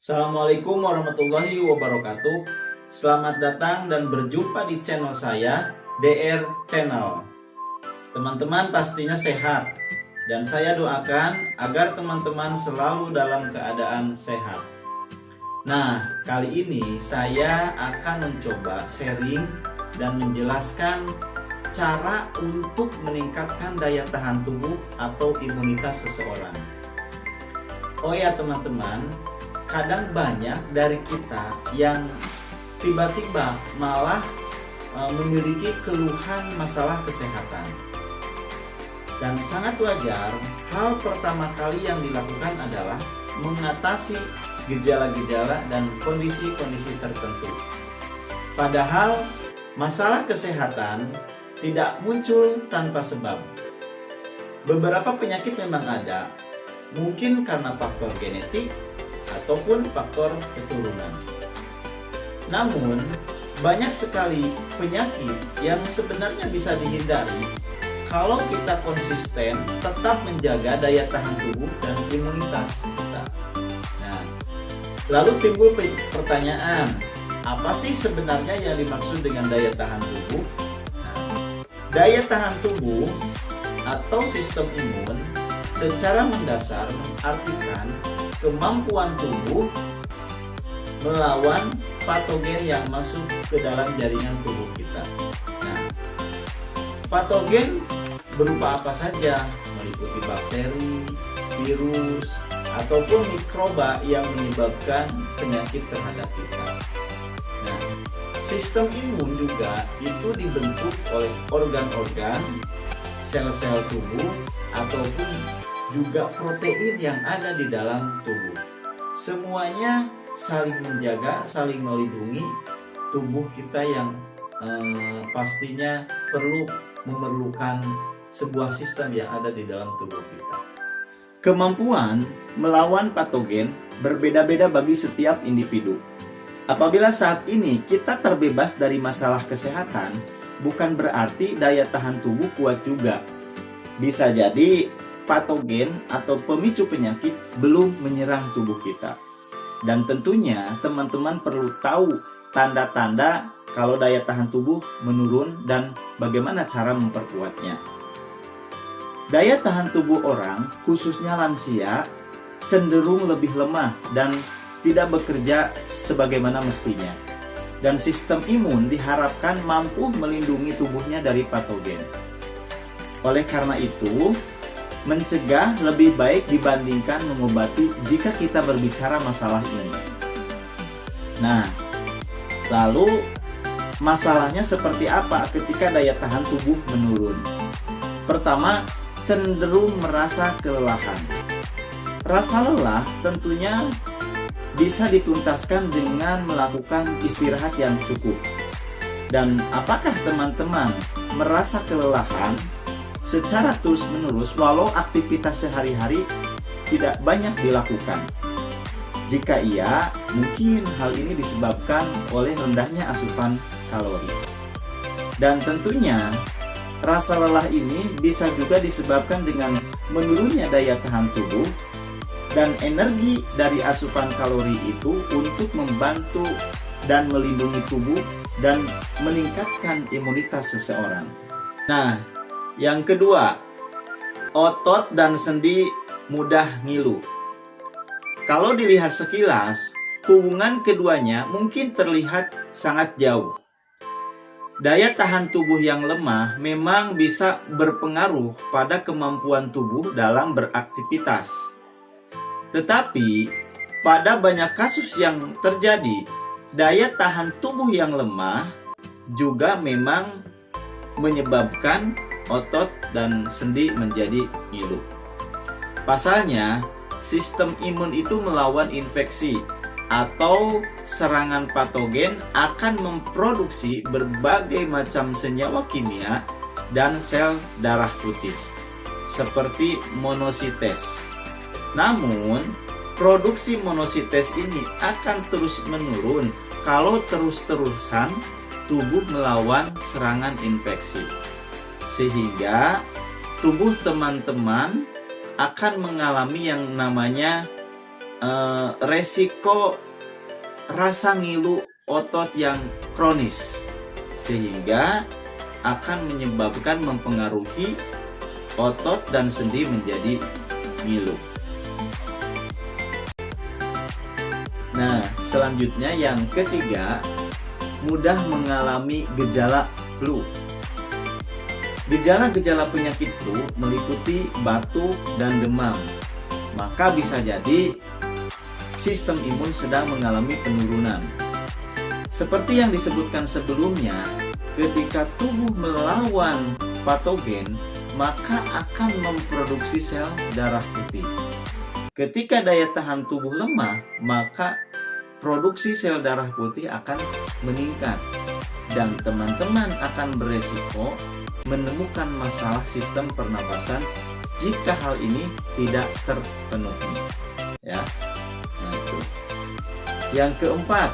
Assalamualaikum warahmatullahi wabarakatuh. Selamat datang dan berjumpa di channel saya, DR Channel. Teman-teman pastinya sehat, dan saya doakan agar teman-teman selalu dalam keadaan sehat. Nah, kali ini saya akan mencoba sharing dan menjelaskan cara untuk meningkatkan daya tahan tubuh atau imunitas seseorang. Oh ya teman-teman, kadang banyak dari kita yang tiba-tiba malah memiliki keluhan masalah kesehatan. Dan sangat wajar, hal pertama kali yang dilakukan adalah mengatasi gejala-gejala dan kondisi-kondisi tertentu. Padahal masalah kesehatan tidak muncul tanpa sebab. Beberapa penyakit memang ada, mungkin karena faktor genetik ataupun faktor keturunan. Namun, banyak sekali penyakit yang sebenarnya bisa dihindari kalau kita konsisten tetap menjaga daya tahan tubuh dan imunitas kita. Nah, lalu timbul pertanyaan, apa sih sebenarnya yang dimaksud dengan daya tahan tubuh? Nah, daya tahan tubuh atau sistem imun secara mendasar mengartikan kemampuan tubuh melawan patogen yang masuk ke dalam jaringan tubuh kita. Nah, patogen berupa apa saja, meliputi bakteri, virus, ataupun mikroba yang menyebabkan penyakit terhadap kita. Nah, sistem imun juga itu dibentuk oleh organ-organ, sel-sel tubuh, ataupun juga protein yang ada di dalam tubuh. Semuanya saling menjaga, saling melindungi tubuh kita yang pastinya memerlukan sebuah sistem yang ada di dalam tubuh kita. Kemampuan melawan patogen berbeda-beda bagi setiap individu. Apabila saat ini kita terbebas dari masalah kesehatan, bukan berarti daya tahan tubuh kuat juga. Bisa jadi patogen atau pemicu penyakit belum menyerang tubuh kita. Dan tentunya teman-teman perlu tahu tanda-tanda kalau daya tahan tubuh menurun dan bagaimana cara memperkuatnya. Daya tahan tubuh orang, khususnya lansia, cenderung lebih lemah dan tidak bekerja sebagaimana mestinya. Dan sistem imun diharapkan mampu melindungi tubuhnya dari patogen. Oleh karena itu, mencegah lebih baik dibandingkan mengobati jika kita berbicara masalah ini. Nah, lalu masalahnya seperti apa ketika daya tahan tubuh menurun? Pertama, cenderung merasa kelelahan. Rasa lelah tentunya bisa dituntaskan dengan melakukan istirahat yang cukup. Dan apakah teman-teman merasa kelelahan secara terus-menerus walau aktivitas sehari-hari tidak banyak dilakukan? Jika iya, mungkin hal ini disebabkan oleh rendahnya asupan kalori. Dan tentunya rasa lelah ini bisa juga disebabkan dengan menurunnya daya tahan tubuh dan energi dari asupan kalori itu untuk membantu dan melindungi tubuh dan meningkatkan imunitas seseorang. Nah, yang kedua, otot dan sendi mudah ngilu. Kalau dilihat sekilas, hubungan keduanya mungkin terlihat sangat jauh. Daya tahan tubuh yang lemah memang bisa berpengaruh pada kemampuan tubuh dalam beraktivitas. Tetapi, pada banyak kasus yang terjadi, daya tahan tubuh yang lemah juga memang menyebabkan otot dan sendi menjadi ngilu. Pasalnya, sistem imun itu melawan infeksi atau serangan patogen akan memproduksi berbagai macam senyawa kimia dan sel darah putih, seperti monosites. Namun, produksi monosites ini akan terus menurun kalau terus-terusan tubuh melawan serangan infeksi. Sehingga tubuh teman-teman akan mengalami yang namanya resiko rasa ngilu otot yang kronis, sehingga akan menyebabkan mempengaruhi otot dan sendi menjadi ngilu. Nah, selanjutnya yang ketiga, mudah mengalami gejala flu. Gejala-gejala penyakit flu meliputi batuk dan demam. Maka bisa jadi sistem imun sedang mengalami penurunan. Seperti yang disebutkan sebelumnya, ketika tubuh melawan patogen, maka akan memproduksi sel darah putih. Ketika daya tahan tubuh lemah, maka produksi sel darah putih akan meningkat. Dan teman-teman akan beresiko menemukan masalah sistem pernapasan jika hal ini tidak terpenuhi. Ya. Nah, itu. Yang keempat,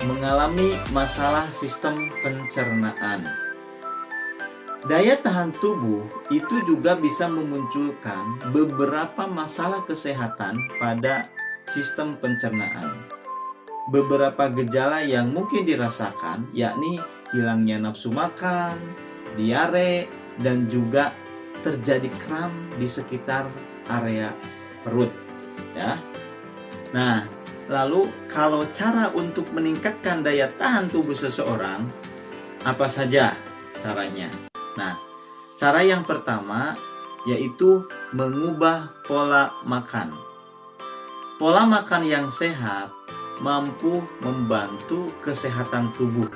mengalami masalah sistem pencernaan. Daya tahan tubuh itu juga bisa memunculkan beberapa masalah kesehatan pada sistem pencernaan. Beberapa gejala yang mungkin dirasakan yakni hilangnya nafsu makan, diare, dan juga terjadi kram di sekitar area perut. Ya. Nah, lalu kalau cara untuk meningkatkan daya tahan tubuh seseorang, apa saja caranya? Nah, cara yang pertama yaitu mengubah pola makan. Pola makan yang sehat mampu membantu kesehatan tubuh.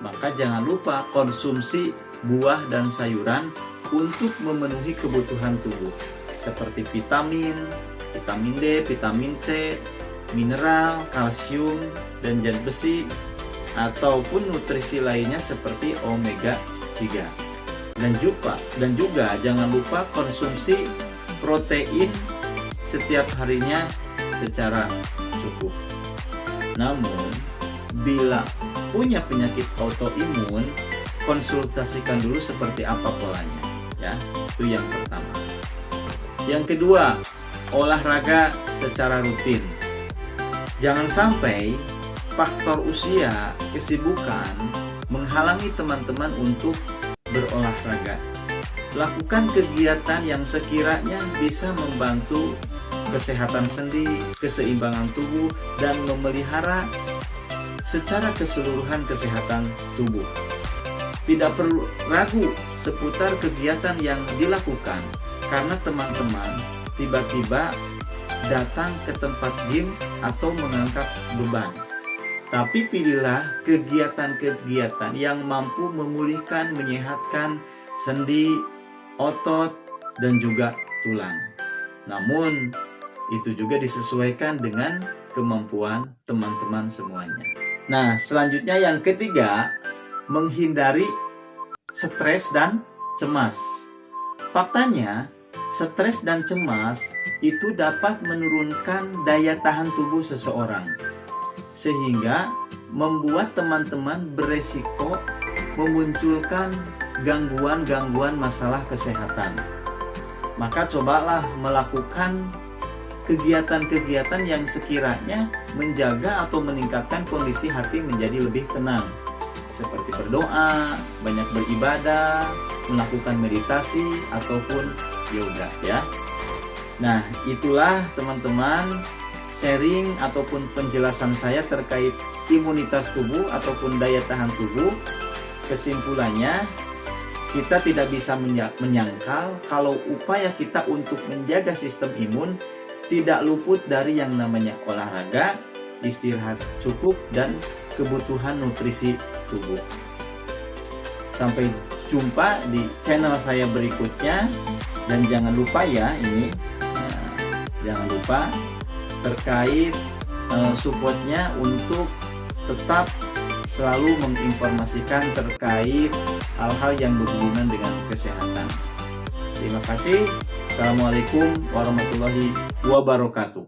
Maka jangan lupa konsumsi buah dan sayuran untuk memenuhi kebutuhan tubuh seperti vitamin D, vitamin C, mineral, kalsium, dan zat besi, ataupun nutrisi lainnya seperti omega 3. Dan juga jangan lupa konsumsi protein setiap harinya secara cukup. Namun, bila punya penyakit autoimun, konsultasikan dulu seperti apa polanya. Ya, itu yang pertama. Yang kedua, olahraga secara rutin. Jangan sampai faktor usia, kesibukan menghalangi teman-teman untuk berolahraga. Lakukan kegiatan yang sekiranya bisa membantu kesehatan sendi, keseimbangan tubuh, dan memelihara secara keseluruhan kesehatan tubuh. Tidak perlu ragu seputar kegiatan yang dilakukan, karena teman-teman tiba-tiba datang ke tempat gym atau mengangkat beban. Tapi pilihlah kegiatan-kegiatan yang mampu memulihkan, menyehatkan sendi, otot, dan juga tulang. Namun, itu juga disesuaikan dengan kemampuan teman-teman semuanya. Nah, selanjutnya yang ketiga, menghindari stres dan cemas. Faktanya, stres dan cemas itu dapat menurunkan daya tahan tubuh seseorang, sehingga membuat teman-teman beresiko memunculkan gangguan-gangguan masalah kesehatan. Maka cobalah melakukan kegiatan-kegiatan yang sekiranya menjaga atau meningkatkan kondisi hati menjadi lebih tenang, seperti berdoa, banyak beribadah, melakukan meditasi, ataupun yoga, ya. Nah, itulah teman-teman sharing ataupun penjelasan saya terkait imunitas tubuh ataupun daya tahan tubuh. Kesimpulannya, kita tidak bisa menyangkal kalau upaya kita untuk menjaga sistem imun tidak luput dari yang namanya olahraga, istirahat cukup, dan kebutuhan nutrisi tubuh. Sampai jumpa di channel saya berikutnya, dan jangan lupa ya jangan lupa terkait supportnya untuk tetap selalu menginformasikan terkait hal-hal yang berhubungan dengan kesehatan. Terima kasih. Assalamualaikum warahmatullahi wabarakatuh.